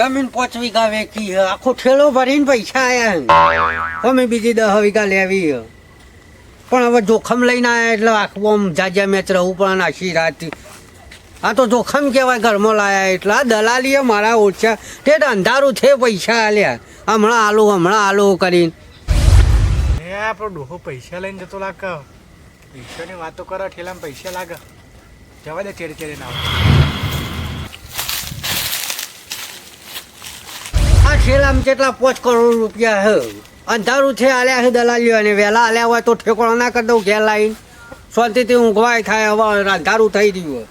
જમીન 5 વીઘા વેચી હે, આખો ઠેલો ભરીને પૈસા આયા અમે બીજી 10 વીઘા લેવી હે. પણ હવે જોખમ લઈને આવ્યા એટલે આખું આમ જાજ્યા મેચ રહું પણ આખી રાત. આ તો જોખમ કહેવાય ઘરમાં લાયા એટલે. આ દલાલીએ મારા ઓછા તે અંધારું છે પૈસા આલ્યા, હમણાં આલું કરીને. આપણો ડોહો પૈસા લઈને જતો લાગે, પૈસાની વાતો કરો, ઠેલામાં પૈસા લાગે. જવા દે ચેરી ચેરી ના આ ઠેલામાં કેટલા 5 કરોડ રૂપિયા હે. અંધારું છે આલ્યા છે દલાલીઓ, અને વહેલા આલ્યા હોય તો ઠેકોણો ના કરી દઉં ઘેર લાવીને શાંતિથી ઊંઘવાય થાય. હવે અંધારું થઈ ગયું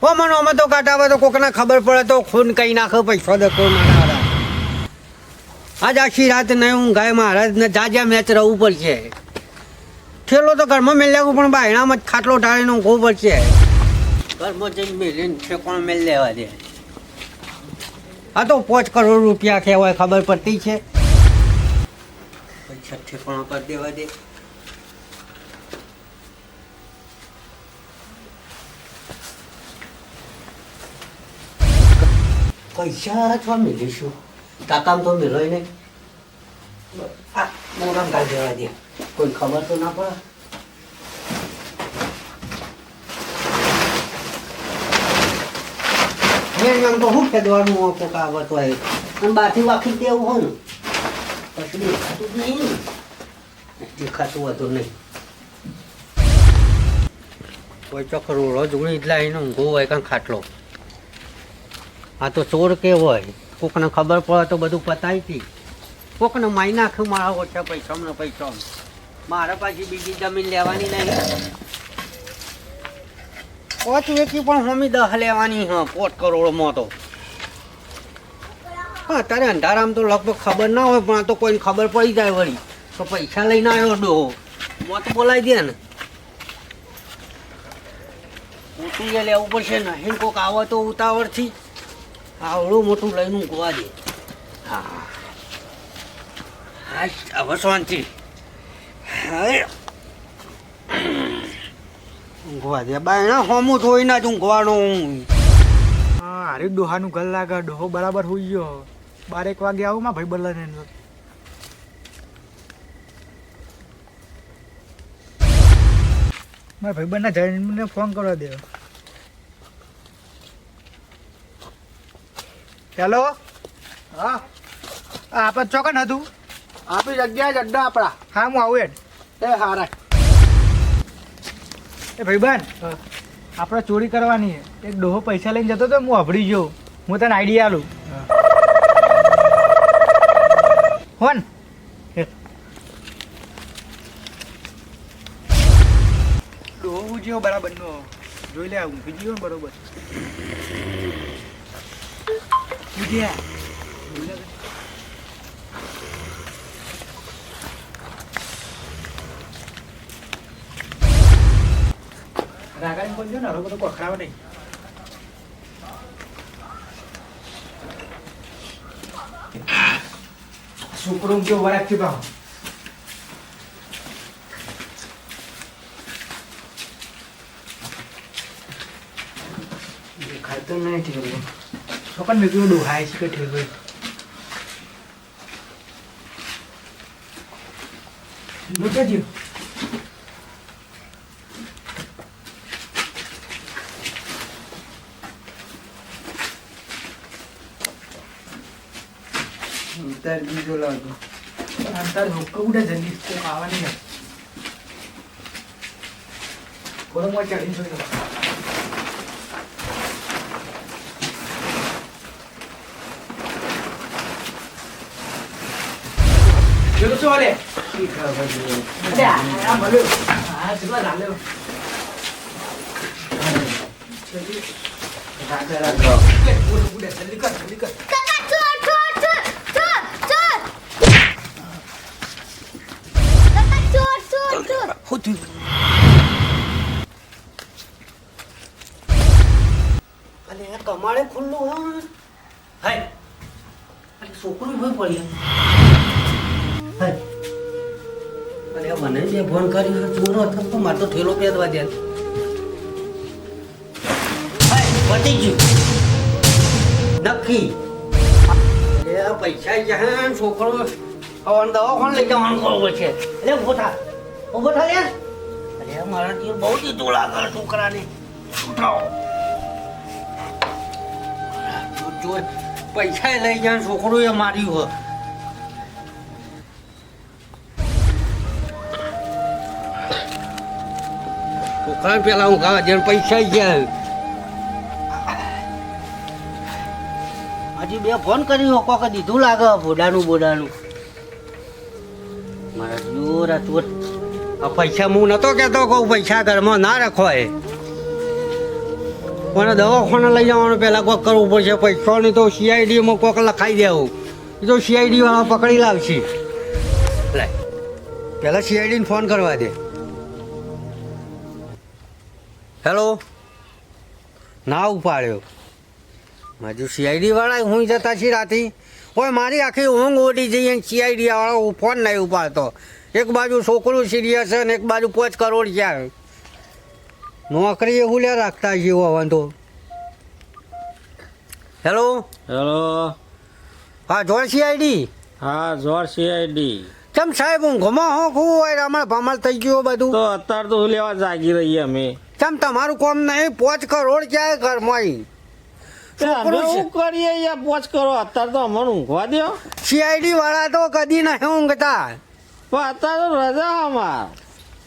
હો મને અમે તો કાઢાવે તો કોકને ખબર પડે તો ખૂન કઈ નાખે પૈસા દખો મારા. આજ આખી રાત નહીં ઊંઘાય મહારાજને જાજ્યા મેચ રહેવું પડશે. ઠેલો તો ઘરમાં મેલ્યા પણ બાયણામાં જ ખાટલો ઢાળીને ઊંઘવું પડશે. ઘરમાં જઈને મેલીને ઠેકોણ મેલ લેવા દે. આ તો 5 કરોડ રૂપિયા કહેવાય, ખબર પડતી છે. પૈસા ઠેકોણો કરી દેવા દે. પૈસા અથવા મેલીશું કાકામ તો મેલોય નહીં. આ મોરમ ગાળ દેવા દે, કોઈ ખબર તો ના પડે. મેં તો શું ખેદવાનું કોક આવત હોય અને બાથી વાખી દેવું હોય ને પછી દેખાતું જ નહીં ને. દેખાતું હતું નહીં. કોઈ ચોખ્ખો રોડો જોડી જ લાવીને ઊંઘો હોય કાં ખાટલો. આ તો ચોર કેવો હોય, કોકને ખબર પડે તો બધું પતાવી હતી. કોકને મારી નાખ્યું મારા ઓછા પૈસા. મારા પાછી બીજી જમીન લેવાની નહીં. 5 વેચી પણ હોમી 10 લેવાની. 5 કરોડમાં તો હા અત્યારે અંધારામાં તો લગભગ ખબર ના હોય, પણ આ તો કોઈને ખબર પડી જાય વળી તો પૈસા લઈને આવ્યો ડોહો. મોત બોલાવી દે ને. મોટું એ લેવું પડશે નહીં. કોક આવે તો ઉતાવળથી આવડું મોટું લઈને ઊંઘવા દે. હા હવે શાંતિ. ઊંઘવા દે બાયણા હોમું જોઈને જ ઊંઘવાનું. હા હારી ડોહાનું ઘર લાગે. ડોહો બરાબર હોઈ ગયો. 12 વાગે આવું માં ભાઈ બદલાને. મારા ભાઈબંધના જઈને ફોન કરવા દે. હેલો. હા આપણે ચોકન હતું આપણી જગ્યાએ જ અડ્ડા આપણા. હા હું આવું એ હારા. એ ભાઈબંધ આપણે ચોરી કરવાની. એક ડોહો પૈસા લઈને જતો તો હું અભડી ગયો. હું તને આઈડિયા આલું. હોન ડોહો જેવો બરાબર નો જોઈ લે. આવું બીજી બરોબર રાગાની પણ જો ને હવે બધું પકડાવે નહીં. છોકરો કેવો વરાક છે ભાવ. દેખાય તો નહીં ઠેલો. છોકરા મેં કીધું ડોહાય છે કે ઠેલો. લોચાજી ઉતાર દીધો લાગો. અંતર રોક ઉડે જલ્દી તો ખાવાની ને. કોરમમાં ચડીને જોઈ લો. ચલો ચાલે. ઠીક છે ભાઈ. અરે આ મળ્યો. હા ચલો ચાલ્યો. જલ્દી રાખો. ઉડે જલ્દી કર. કમાડે ખુલ્લું હાય. છોકરું ભાઈ પડ્યા. અરે મને જે ફોન કરી ચોરો હતો તો મારે તો ઠેલો પહેરવા દે. પતી ગયું નક્કી એ પૈસા જ્યાં છોકરો હવે દવાખાને લઈ જવાનું બરોબર છે એટલે ઉભો થા લે અરે મારા જીવ બહુ દીધું લાગે છોકરાને ઉઠાવો જો પૈસા લઈ જાય છોકરો એ માર્યું હોય છોકરા પેલા હું ખાવા જેને પૈસા ગયા હજી બે ફોન કરી કોક દીધું લાગે બોડાનું મારા જોરા ચોર આ પૈસા હું નતો કહેતો કહું પૈસા ઘરમાં ના રાખવાય મને દવાખાને લઈ જવાનું પહેલાં કોક કરવું પડશે પૈસાની તો સીઆઈડીમાં કોક લખાઈ દેવું એ તો સીઆઈડી વાળા પકડી લાવશે લે પહેલાં સીઆઈડીને ફોન કરવા દે હેલો ના ઉપાડ્યો મારું સીઆઈડી વાળા હું જતા છીએ રાતી હોય મારી આખી ઊંઘ ઓડી જઈએ સીઆઈડી વાળો ફોન નહીં ઉપાડતો એક બાજુ છોકરું સિરિયસ છે ને એક બાજુ 5 કરોડ છે નોકરી એવું લે રાખતા જેવો વાંધો હેલો હા જોર સીઆઈડી હા જોર સીઆઈડી કેમ સાહેબ હું ઘમાં હો ખૂબ હોય રમણ ભમણ થઈ ગયું બધું તો અત્યારે તો લેવા જાગી રહીએ અમે કેમ તમારું કામ નહીં 5 કરોડ ક્યાંય ઘરમાં શું કરીએ યાર 5 કરો અત્યારે તો અમને ઊંઘવા દો સીઆઈડી વાળા તો કદી નહીં ઊંઘતા પણ અત્યારે તો રજા અમાર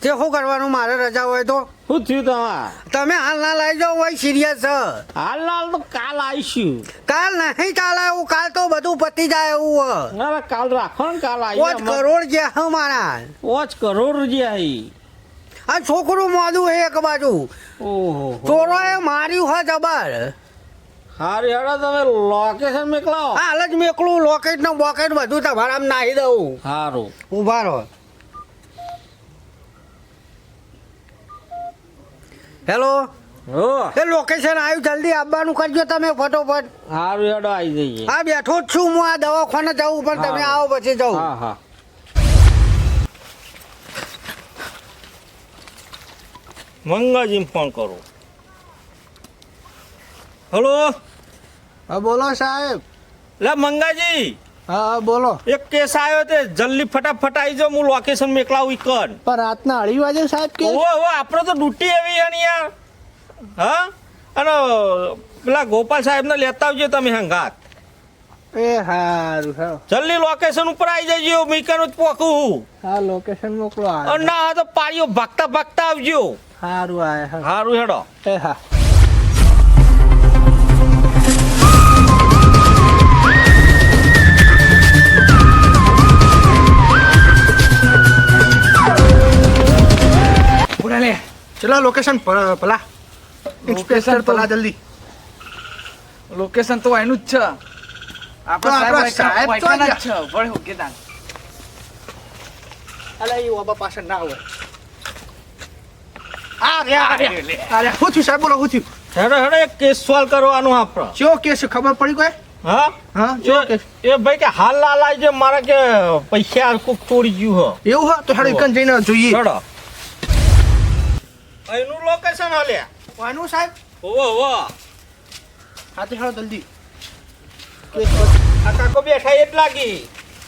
તે શું કરવાનું મારે રજા હોય તો શું થયું તમાર તમે હાલ ના લઈ જાઓ હોય સિરિયસ છે હાલ તો કાલ આવીશું કાલ નહીં ચાલે એવું કાલ તો બધું પતી જાય એવું ના કાલ રાખો ને કાલ 5 કરોડ જે હા મારા 5 કરોડ રૂપિયા આ છોકરું મોદું હે એક બાજુ ઓહો ચોરોએ માર્યું હે જબર હારી હેડો તમે લોકેશન મોકલાવો હાલ જ મેકલું લોકેટ ને બોકેટ બધું તમારા નાહી દઉં સારું ઉભા રહો હેલો હો એ લોકેશન આવ્યું જલ્દી આવવાનું કરજો તમે ફટોફટ સારું હેડો આવી જઈએ હા બેઠો જ છું હું આ દવાખાને જવું પણ તમે હા. આવો પછી જાઉં હા હા મંગાજી ફોન કરો હલો હા બોલો સાહેબ લે મંગાજી હા બોલો એક કેસ આવ્યો તે જલ્દી ફટાફટ આવી જાઓ હું લોકેશન મેકલાવું ઈકન પણ રાતના 2:30 વાગે સાહેબ કે ઓહો આપણે તો ડ્યુટી એવી હે ને યાર હા અને પેલા ગોપાલ સાહેબને લેતા આવજો તમે હંગાત એ હારું હા જલ્દી લોકેશન ઉપર આવી જજો મીકન જ પોકું હા લોકેશન મોકલો અને ના હોય તો પાડીઓ ભાગતા ભાગતા આવજો હારું આય હા સારું હેડો એ હા લે ચલો લોકેશન પેલા ઇન્સ્પેક્ટર પેલા જલ્દી લોકેશન તો એનું જ છે આપણા સાહેબ તો જ જ છે ભલે ઓકે દાન અલે ઈ ઓબા પાછળ ના હોય આ રે હું થયું સાહેબ બોલો હું થયું હેડો હેડો એક કેસ સોલ્વ કરવાનો આપણે ચો કેસ ખબર પડી કોઈ હા હા ચો કેસ એ ભાઈ કે હાલ લાલા જે મારા કે પૈસા કોક ચોરી ગયું હો એવું હા તો હેડો એકન જઈને જોઈએ હેડો એનું લોકેશન હાલ્યા વાનું સાહેબ ઓવો હા તો હેડો જલ્દી આ કાકો બેઠા એ જ લાગી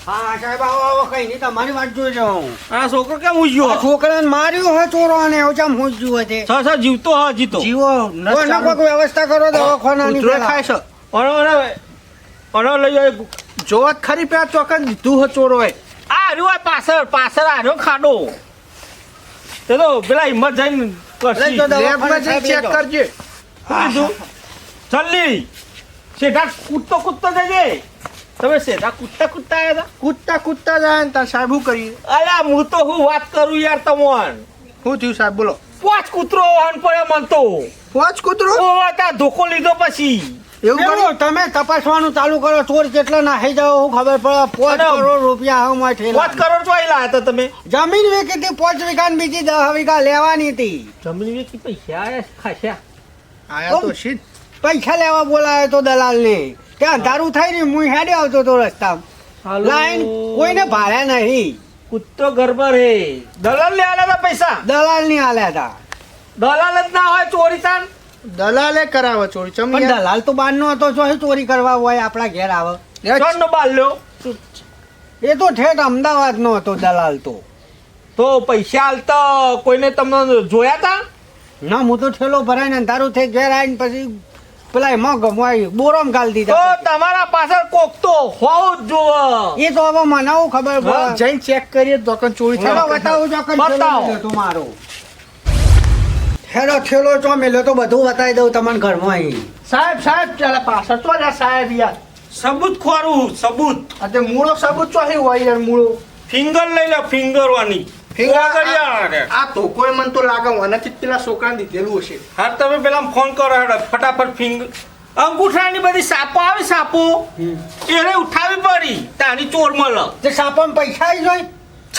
હા સાહેબ આવો કઈ નહીં તમારી વાત જોઈ જાઉં આ છોકરો કેમ ઉજ્યો છોકરાને માર્યું હોય ચોરોને એવું ચમ હું જીવો છે સા જીવતો હા જીતો જીવો કોઈને કોઈક વ્યવસ્થા કરો દવાખાનાની ઉતરો પેલા. ખાય છે અને લઈ જાય જોવા જ ખરી પેલા ચોકન દીધું હો ચોરો હોય આ રહ્યો આ પાછળ આ રહ્યો ખાડો તે તો પેલા હિંમત જઈને કરશી લઈ જાઓ. લેબમાં જઈને ચેક કરજે શું કીધું જલ્દી શેઠા કૂદતો જજે તમે શેઠા કૂદતા આવ્યા હતા કૂદતા જાય ને તાર સાહેબ શું કરી અલ્યા હું તો હું વાત કરું યાર તમોન શું થયું સાહેબ બોલો પોચ કૂતરો હન પડે મન તો પોચ કૂતરો ઓ ત્યાં ધોકો લીધો પછી એવું કર્યું એવું તમે તપાસવાનું ચાલુ કરો ચોર કેટલા નાહી જાવ હું ખબર પડે 5 અરે, કરોડ રૂપિયા હમ પોચ કરોડ ચોયલા હતા તમે જમીન વેચી હતી 5 વીઘા ને બીજી 10 વીઘા લેવાની હતી જમીન વેચી પૈસા આયા ખાસ્યા આયા તો શીત પૈસા લેવા બોલાયો તો દલાલ ને ત્યાં અંધારું થઈ ને હું હેડે આવતો તો રસ્તા લાઈન કોઈને ભાડ્યા નહીં કૂતરો ગરબર હે દલાલ લે આલ્યા હતા પૈસા દલાલ ની હાલ્યા હતા દલાલ જ ના હોય ચોરી તાન દલાલે કરાવે ચોરી ચમ પણ યાર? દલાલ તો બહારનો હતો જો એ ચોરી કરવા હોય આપણા ઘેર આવે ચોરનો બાલ્યો એ તો ઠેઠ અમદાવાદનો હતો દલાલ તો પૈસા હાલતા કોઈને તમને જોયા તા ના હું તો ઠેલો ભરાઈને અંધારું થઈ ઘેર આવીને પછી પેલા એમાં ગમવાય બોરોમ ગાલ તો દીધા તમારા પાછળ કોક તો હોવું જ જોવે. એ તો હવે મને હું ખબર પડે જઈને ચેક કરીએ દુકાન ચોરી હેલો થાય બતાવું જો બતાવો. તો મારો હેલો ઠેલો ચો મેલ્યો તો બધું બતાવી દઉં તમને ઘરમાં અહીં સાહેબ સાહેબ ચાલે પાછળ તો જા સાહેબ યાર સબૂત ખોરું સબૂત આ તે મૂળો સબૂત ચોહી હોય યાર મૂળો ફિંગર લઈ લે ફિંગર વાની આ તો કોઈ મન તો લાગે વનાથી પેલા છોકરાને દીધેલું હશે હા તમે પેલા ફોન કરો હેડો ફટાફટ ફિંગર અંગૂઠાની બધી સાપો આવે સાપો એને ઉઠાવી પડી તારી ચોર મળે તે સાપામાં પૈસા આવી જોઈ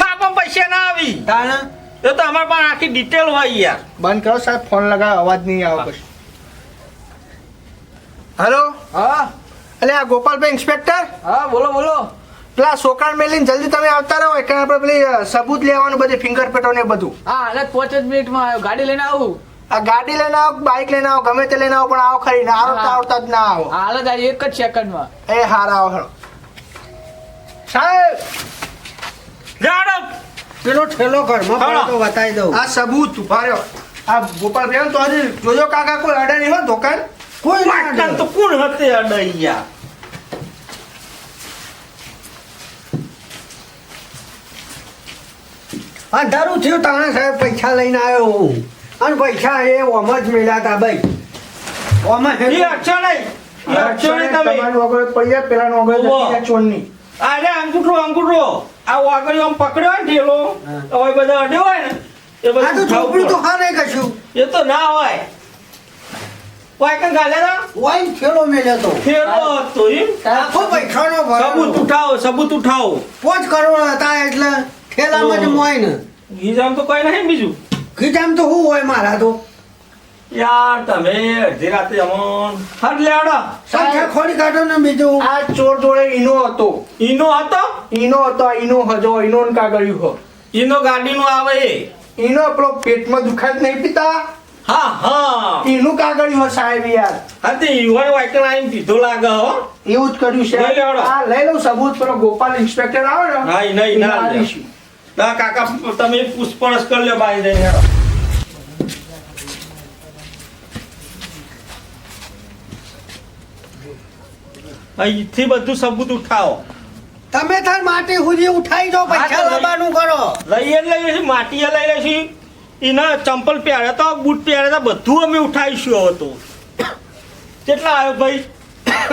છાપા પૈસા ના આવી તાણા એ તો અમારા પાસે આખી ડિટેલ હોય યાર. બંધ કરો સાહેબ ફોન લગાવ અવાજ નહીં આવે પછી હેલો હા અલે આ ગોપાલભાઈ ઇન્સ્પેક્ટર હા બોલો બોલો પેલા છોકરાને મેલીને જલ્દી તમે આવતા રહો એટલે આપણે પેલી સબૂત લેવાનું બધે ફિંગરપ્રિન્ટો ને બધું હા હાલત 5 જ મિનિટમાં આવ્યો ગાડી લઈને આવું આ ગાડી લઈને આવો બાઇક લઈને આવો ગમે તે લઈને આવો પણ આવો ખરી ને આવતા આવતા જ ના આવો હાલત આજે એક જ સેકન્ડમાં એ હારા આવો હેલો સાહેબ જાડો પેલો ઠેલો ઘરમાં પડ્યો તો બતાવી દઉં આ સબૂત ઉભા રહ્યો આ ગોપાલભાઈ તો હજી જોજો કાકા કોઈ અડે નહીં હોય દુકાન કોઈ ના પાટણ તો અડે. કોણ હતે અડાઈ યાર. અંધારું થયું તાણે સાહેબ પૈસા લઈને આવ્યો હું અને પૈસા એ ઓમ જ મેલ્યા હતા ભાઈ ઓમ જ એ અક્ષર નહીં એ અક્ષર નહીં તમે તમારું વગર પડી જાય પેલાનો વગર ઉભો. જતી રહે ચોરની અરે અંગૂઠો આ વાગડી આમ પકડ્યો ને ઢેલો હા. હવે બધા અડ્યો હોય ને એ આ તો બધું છોકરું તો ઉઠાવવું હા નહીં કશું પડે. એ તો ના હોય કોઈ કઈ ગાલે ના વાઈન ઠેલો મેલ્યો તો ફેરો હતો એમ આખો પૈસાનો સબૂત ભરેલો. ઉઠાવો 5 કરોડ હતા એટલે ઠેલામાં જ મોય ને ગીજામ તો કઈ નહીં બીજું ખીચામ તો શું હોય મારા તો યાર તમે અડધી રાતે અમોન હટ લેવડો સંખ્યા ખોડી કાઢો ને બીજું આ ચોર જોડે ઈનો હતો ઈનો હતો ઈનો હજો ઈનો ને કાગળિયું હો ઈનો ગાડીનો આવે એ ઈનો પેલો પેટમાં દુખાય જ નહીં પીતા હા ઈનું કાગળિયું હો સાહેબ યાર હતી ઈવન વાઈકન આવીને પીધો લાગે હો એવું જ કર્યું છે લઈ લેવડો. આ લઈ લઉં સબૂત પેલો ગોપાલ ઇન્સ્પેક્ટર આવે ને હા, ઈ નહીં, એને ના લે. આપીશું. ના કાકા તમે પૂછપરછ કરી લો બાઈ જઈને હેડો. અહીંથી બધું સબૂત ઉઠાવો તમે તાર માટી સુધી ઉઠાઈ જાઓ પૈસા હા, તો લઈ. લાવવાનું કરો લઈએ જ લઈએ છીએ માટીએ લઈ લઈશું એના ચંપલ પહેર્યા હતા બૂટ પહેર્યા હતા બધું અમે ઉઠાવીશું હવે તો કેટલા આવ્યો ભાઈ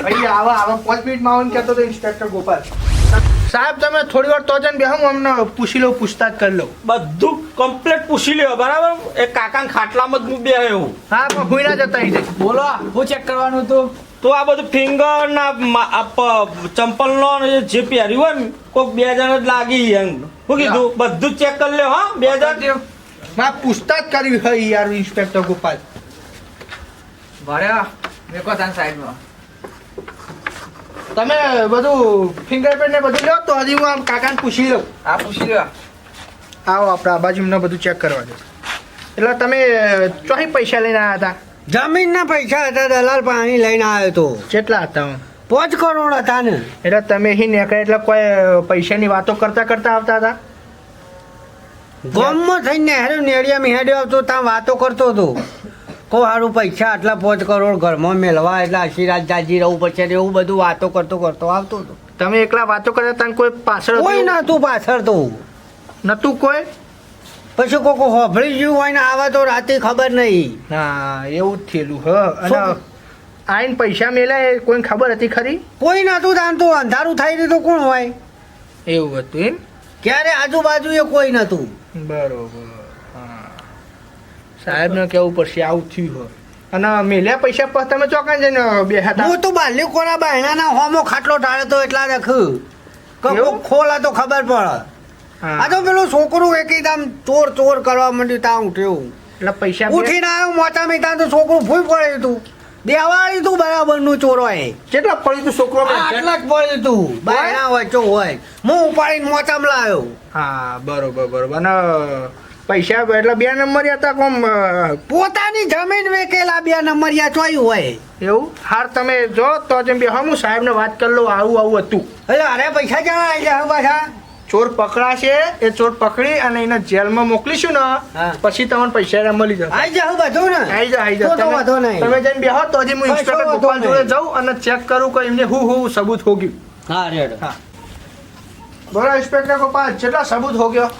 ભાઈ આવા 5 મિનિટમાં આવીને કહેતો હતો ઇન્સ્પેક્ટર ગોપાલ સાહેબ તમે થોડી વાર તો જઈને બેહો હું અમને પૂછી લઉં પૂછતાછ કરી લઉં બધું કમ્પ્લીટ પૂછી લ્યો બરાબર એ કાકાના ખાટલામાં જ હું બે એવું હા પણ હુઈ ના જતા અહીં બોલો હું ચેક કરવાનું હતું તો આ બધું ફિંગર ના ચંપલ નો જે પહેર્યું હોય ને કોઈક 2 જણ જ લાગી એમ શું કીધું બધું ચેક કરી લ્યો હા 2 જણ માં પૂછતાછ કરવી હોય યાર ઇન્સ્પેક્ટર ગોપાલ ભર્યા મેકો તાન સાઈડમાં તમે બધું ફિંગરપ્રિન્ટ ને બધું લો તો હજી હું આમ કાકાને પૂછી લઉં આ પૂછી લ્યો આવો આપણે આ બાજુ એમને બધું ચેક કરવા દો એટલે તમે ચોહી પૈસા લઈને આવ્યા હતા જમીનના પૈસા હતા દલાલ પાણી લઈને આવ્યો તો કેટલા હતા 5 કરોડ હતા ને એટલે તમે અહીં નીકળે એટલે કોઈ પૈસાની વાતો કરતા કરતા આવતા હતા ગામમાં થઈને હેર્યો નેડિયામાં હેડ્યો આવતો ત્યાં વાતો કરતો હતો કો સારું પૈસા આટલા 5 કરોડ ઘરમાં મેળવા એટલે આશીર્વાદ જાજી રહું પછી એવું બધું વાતો કરતો આવતો હતો તમે એકલા વાતો કરતા હતા ને કોઈ પાછળ કોઈ નતું પાછળ તો નતું કોઈ પછી કોકો હોભળી ગયું હોય ને આવા તો રાતે ખબર નહીં હા એવું જ થયેલું હ અને શું? આઈને પૈસા મેલ્યા એ કોઈને ખબર હતી ખરી કોઈ નતું તાન તો અંધારું થઈ ગયું તો કોણ હોય એવું હતું એમ ક્યારે આજુબાજુ એ કોઈ નતું બરોબર હા સાહેબને કેવું પડશે આવું થયું હોય અને મેલ્યા પૈસા પર તમે ચોકાન જઈને બેઠા હતા હું તો બાલ્ય કોરા બહેણાના હોમો ખાટલો ટાળ્યો તો એટલા રખ્યું એવું? ખોલા તો ખબર પડે હા. આ તો પેલું છોકરું એકદમ ચોર કરવા માંડ્યું ત્યાં ઉઠ્યું એટલે પૈસા ઉઠીને આવ્યો મોટા મેં તો છોકરું ભૂઈ પડ્યું તું દેવાળી તું બરાબર નું ચોર હોય કેટલા પડ્યું તું છોકરો આટલા જ પડ્યું તું બહેણા વચ્ચો હોય હું ઉપાડીને મોચામાં લાવ્યો હા બરોબર અને પૈસા એટલે 2 નંબર હતા કોમ પોતાની જમીન વેકેલા 2 નંબરિયા ચોય હોય એવું હાર તમે જો તો જેમ બે હું સાહેબને વાત કરી લો આવું હતું એટલે અરે પૈસા ક્યાં આવી જાય પાછા ચોર પકડાશે એ ચોર પકડી અને એને જેલમાં મોકલીશું ને હા. પછી તમને પૈસા મળી જશે આવી જાય બધું ને આઈ જા તો તો વાંધો નહીં. તમે જઈને બેહો તો હજી હું કશો ઇન્સ્પેક્ટર વાંધો ગોપાલ જોડે નહીં. જાઉં અને ચેક કરું કે એમને હું સબૂત હો ગયું હા રેડ હા બોલો ઇન્સ્પેક્ટર ગોપાલ કેટલા સબૂત હો ગયો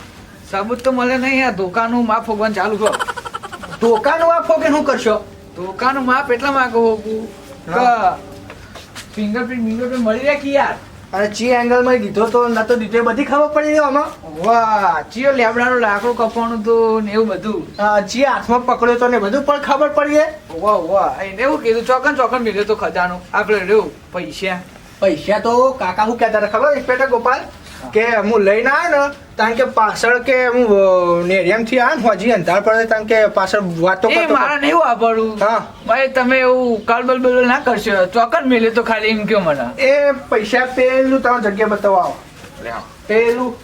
સાબુત તો મળે નહીં આ ધોકાનું માપ હોગવાનું ચાલુ કરો ધોકાનું આ ફોકે શું કરશો ધોકાનું માપ એટલા માંગો હોગું કે ફિંગરપ્રિન્ટ મળી રહે કે યાર અને ચી એંગલમાં દીધો તો ન તો દીધો એ બધી ખબર પડી ગઈ આમાં વાહ ચિયો લેબડાનું લાકડું કપવાનું તો ને એવું બધું ચી હાથમાં પકડ્યો તો ને બધું પણ ખબર પડી ગઈ વાહ વાહ એને એવું કીધું ચોકન મિલ્યો તો ખજાનું આપણે રહ્યું પૈસા પૈસા તો કાકા હું કહેતા હતા ખબર ઇન્સ્પેક્ટર ગોપાલ કે હું લઈને આવ્યો ને કારણ કે પાછળ કે હું નેરિયમથી આવ્યો ને હજી અંધાર પડે કારણ કે પાછળ વાતો એ કરતો મારા નહીં વાપરવું હા. ભાઈ તમે એવું કાલબલ બલ ના કરશો ચોકન મિલ્યો તો ખાલી એમ કયો મને એ પૈસા પેલું તમે જગ્યા બતાવો આવો પેલું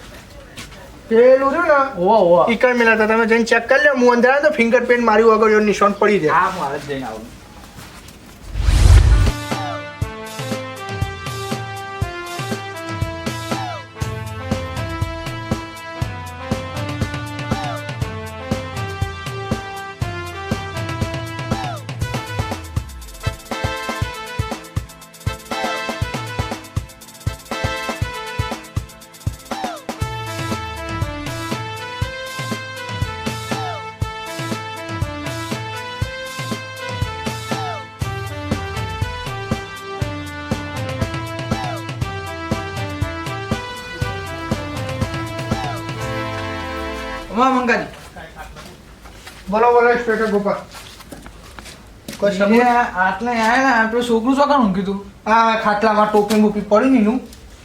રહ્યું ને ઓ ઓ ઈકડ મેલા હતા તમે જઈને ચેક કરી લો હું અંદર આવ્યો તો ફિંગરપ્રિન્ટ મારી વગર નિશાન પડી જાય હા મારે જ જઈને આવું મંગાજી બોલો ઇન્સ્પેક્ટર ગોપાલ કોઈ તમે સબૂત આટલે આયા ને આપણે છોકરું ચોકન ઊંઘ્યું તું આ ખાટલામાં ટોપી બોપી પડી નીનું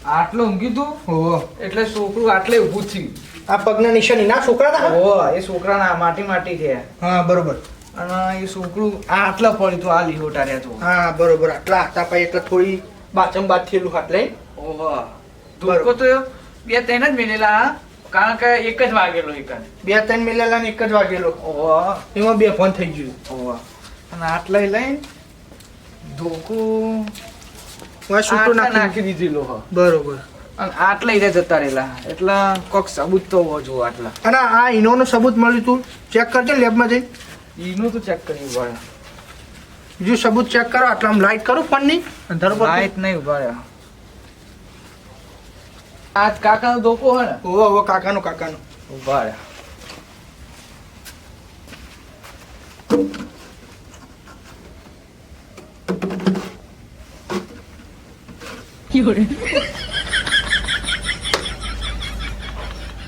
આટલું ઊંઘ્યું તું ઓહો એટલે છોકરું આટલે ઊભું થયું આ પગના નિશાની ના છોકરા હતા ઓહ એ છોકરાના માટી થયા હા બરોબર અને એ છોકરું આટલા પડ્યું તું આ લીહોટા રહ્યા તું હા બરોબર આટલા હતા પછી એટલે થોડી બાચમ બાદ થયેલું હાથ લઈ ઓહો ધોકો તો 2-3 જ મિલેલા કારણ કે એક જ વાગેલો એક જ 2-3 મિલેલા ને એક જ વાગેલો ઓહો એમાં 2 ફોન થઈ ગયું ઓહો અને આટલા લઈને ધોકું હું છૂટું નાખી નાખી દીધેલો હ બરોબર અને આટલા ઈ જતા રહેલા એટલે કોક સબૂત તો હોવો જોઈએ આટલા અને આ ઈનોનું સબૂત મળ્યું તું ચેક કરજો લેબમાં જઈને ઈનું તો ચેક કરવું પડે બીજું સબૂત ચેક કરો આટલા આમ લાઈટ કરું ફોનની અંધારું પડતું. લાઈટ નહીં ઉભા રહ્યા આ કાકાનો ધોકો હે ને ઓહો કાકાનું ઉભા રહ્યા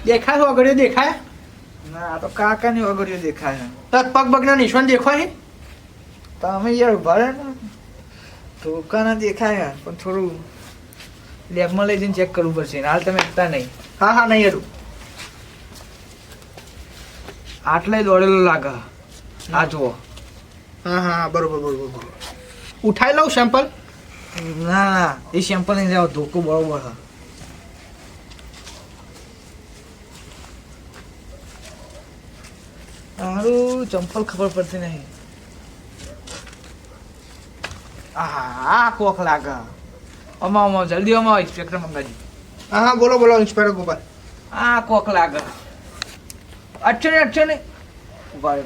દેખાય વગર દેખાય ના આ તો કાકાની વગડીઓ દેખાય તાર પગ બગના નિશાન દેખાય તમે યાર ઉભા રહે ને ધોકા ના દેખાય પણ થોડું લેબમાં લઈ જઈને ચેક કરવું પડશે હાલ તમે એકતા નહીં હા હા નહીં હતું આટલે દોડેલો લાગે આ જુઓ હા હા બરોબર ઉઠાઈ લઉં સેમ્પલ ના ના એ સેમ્પલ નહીં જાવ ધોકો બરોબર હા સારું ચંપલ ખબર પડતી નહીં આ કોક લાગે અમા જલ્દી અમા ઇન્સ્પેક્ટર મંગાજી હા હા બોલો ઇન્સ્પેક્ટર ગોપાલ આ કોક લાગે અચ્છે ને ઉભા રે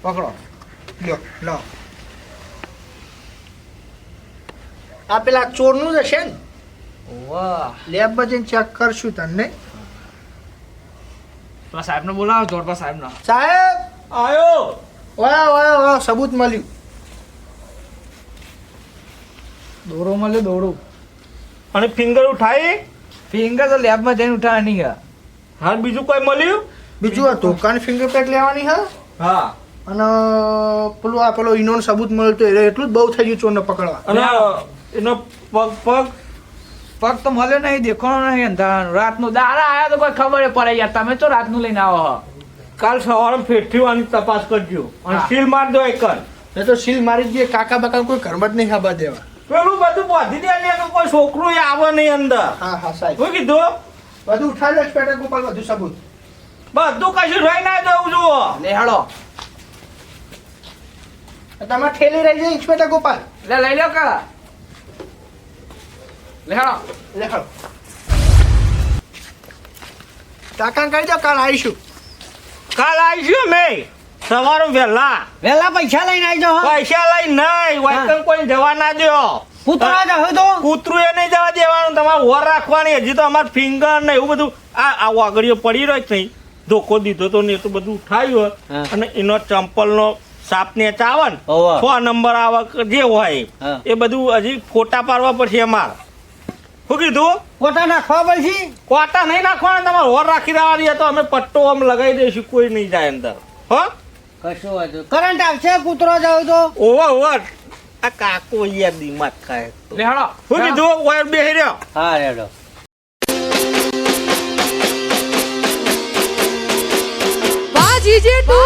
પકડો લો આ પેલા ચોરનું જ હશે ને વાહ લેબમાં જઈને ચેક કરશું તને પેલા સાહેબને બોલાવો ચોરપા સાહેબને સાહેબ આયો વાહ સબૂત મળ્યું દોરો મળે દોરો અને ફિંગર ઉઠાઈ ફિંગર તો લેબમાં જઈને ઉઠાવવા નહીં ગયા હાલ બીજું કોઈ મળ્યું બીજું આ ધોકાની ફિંગરપ્રિન્ટ લેવાની હા હા અને પેલો ઈનોનો સબૂત મળ્યું તો એટલું જ બહુ થઈ ગયું ચોરને પકડવા અને એનો પગ પગ તો મળ્યો નહીં દેખાણો નહીં અંધારાનું રાતનું દાડા આયા તો કોઈ ખબર પડે યાર તમે તો રાતનું લઈને આવો હો કાલ સવારે ફેરથી આની તપાસ કરજો અને હા. સીલ માર દો એકર એ તો સીલ મારી દઈએ કાકા બાકા કોઈ ઘરમાં જ નહીં ખાવા દેવા પેલું બધું બાંધી દે ને કોઈ છોકરું આવે નહીં અંદર હા સાહેબ શું કીધું બધું ઉઠાવી લો ઇન્સ્પેક્ટર ગોપાલ, બધું સબૂત. બધું કશું રહી ના જવું જુઓ. લે હાલો તમારે ઠેલી રહી જાય ઇન્સ્પેક્ટર ગોપાલ. લે લઈ લો કા લે હાલો લેખો કાકા કહી દો કાલ આવીશું. કાલ આવીશું અમે સવારે વહેલા. વહેલા પૈસા લઈને આવજો હો. પૈસા લઈ નહીં વાયકમ કોઈ જવા ના દો. કૂતરા જાવ તો કૂતરું એ નહીં જવા દેવાનું, તમારે ઓર રાખવાની. હજી તો અમારે ફિંગર ને એવું બધું આ વાગડીઓ પડી રહ્યો જ નહીં. ધોકો દીધો તો ને એટલું બધું ઉઠાવ્યું હા. અને એનો ચંપલનો સાપ ને ચાવે ને હોવે. 6 નંબર આવે કે જે હોય હા. એ બધું હજી ફોટા પાડવા પડશે અમારે. શું કીધું? કોટા નાખવા પડશે. કોટા નહીં નાખવાના, તમારે ઓર રાખી દેવાની. તો અમે પટ્ટો આમ લગાવી દઈશું, કોઈ નહીં જાય અંદર. હો કશું વાંધો કરંટ આવશે કૂતરો જાવ તો. ઓવર ઓવર આ કાકો યાર દિમાગ ખાય. લે હાલો શું કીધું? વાયર બેહી રહ્યો. હા રેડો. Bajije tu